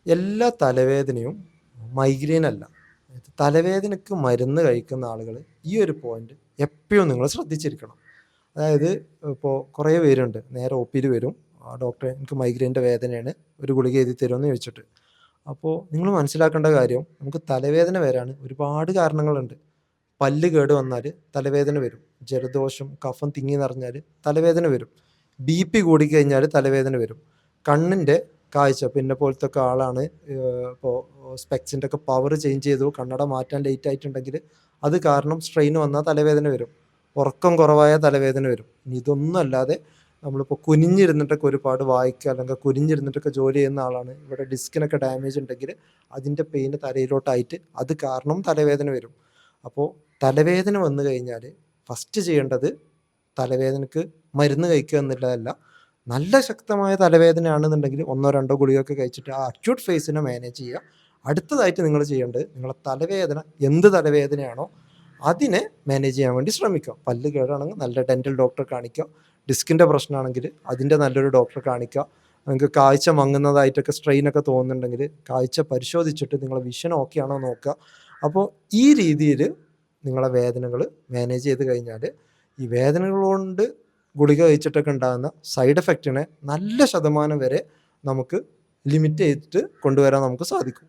എല്ലാ തലവേദനയും മൈഗ്രെയിൻ അല്ല. തലവേദനയ്ക്ക് മരുന്ന് കഴിക്കുന്ന ആളുകൾ ഈ ഒരു പോയിന്റ് എപ്പോഴും നിങ്ങൾ ശ്രദ്ധിച്ചിരിക്കണം. അതായത് ഇപ്പോൾ കുറേ പേരുണ്ട് നേരെ ഒ പിയിൽ വരും, ഡോക്ടറെ എനിക്ക് മൈഗ്രെയിൻ്റെ വേദനയാണ്, ഒരു ഗുളിക എഴുതി തരുമെന്ന് ചോദിച്ചിട്ട്. അപ്പോൾ നിങ്ങൾ മനസ്സിലാക്കേണ്ട കാര്യം, നമുക്ക് തലവേദന വരാൻ ഒരുപാട് കാരണങ്ങളുണ്ട്. പല്ല് കേട് വന്നാൽ തലവേദന വരും, ജലദോഷം കഫം തിങ്ങി നിറഞ്ഞാൽ തലവേദന വരും, ബി പി കൂടിക്കഴിഞ്ഞാൽ തലവേദന വരും, കണ്ണിൻ്റെ കാഴ്ച പിന്നെ പോലത്തെ ഒക്കെ ആളാണ് ഇപ്പോൾ സ്പെക്സിൻ്റെ ഒക്കെ പവർ ചേഞ്ച് ചെയ്തു കണ്ണട മാറ്റാൻ ലേറ്റ് ആയിട്ടുണ്ടെങ്കിൽ അത് കാരണം സ്ട്രെയിൻ വന്നാൽ തലവേദന വരും, ഉറക്കം കുറവായ തലവേദന വരും. ഇനി ഇതൊന്നും അല്ലാതെ നമ്മളിപ്പോൾ കുനിഞ്ഞിരുന്നിട്ടൊക്കെ ഒരുപാട് വായിക്കുക അല്ലെങ്കിൽ കുനിഞ്ഞിരുന്നിട്ടൊക്കെ ജോലി ചെയ്യുന്ന ആളാണ്, ഇവിടെ ഡിസ്കിനൊക്കെ ഡാമേജ് ഉണ്ടെങ്കിൽ അതിൻ്റെ പെയിന് തലയിലോട്ടായിട്ട് അത് കാരണം തലവേദന വരും. അപ്പോൾ തലവേദന വന്നു കഴിഞ്ഞാൽ ഫസ്റ്റ് ചെയ്യേണ്ടത് തലവേദനക്ക് മരുന്ന് കഴിക്കുക എന്നുള്ളതല്ല. നല്ല ശക്തമായ തലവേദനയാണെന്നുണ്ടെങ്കിൽ 1-2 ഗുളികയൊക്കെ കഴിച്ചിട്ട് ആ അക്യൂട്ട് ഫേസിനെ മാനേജ് ചെയ്യുക. അടുത്തതായിട്ട് നിങ്ങൾ ചെയ്യേണ്ടത് നിങ്ങളെ തലവേദന എന്ത് തലവേദനയാണോ അതിനെ മാനേജ് ചെയ്യാൻ വേണ്ടി ശ്രമിക്കുക. പല്ല് കേടാണെങ്കിൽ നല്ല ഡെൻ്റൽ ഡോക്ടറെ കാണിക്കുക, ഡിസ്കിൻ്റെ പ്രശ്നമാണെങ്കിൽ അതിൻ്റെ നല്ലൊരു ഡോക്ടറെ കാണിക്കുക. നിങ്ങൾക്ക് കാഴ്ച മങ്ങുന്നതായിട്ടൊക്കെ സ്ട്രെയിനൊക്കെ തോന്നുന്നുണ്ടെങ്കിൽ കാഴ്ച പരിശോധിച്ചിട്ട് നിങ്ങളെ വിഷൻ ഓക്കെ ആണോ നോക്കുക. അപ്പോൾ ഈ രീതിയിൽ നിങ്ങളെ വേദനകൾ മാനേജ് ചെയ്ത് കഴിഞ്ഞാൽ ഈ വേദനകൾ കൊണ്ട് ഗുളിക കഴിച്ചിട്ടൊക്കെ ഉണ്ടാകുന്ന സൈഡ് എഫക്റ്റിനെ നല്ല ശതമാനം വരെ നമുക്ക് ലിമിറ്റ് ചെയ്തിട്ട് കൊണ്ടുവരാൻ നമുക്ക് സാധിക്കും.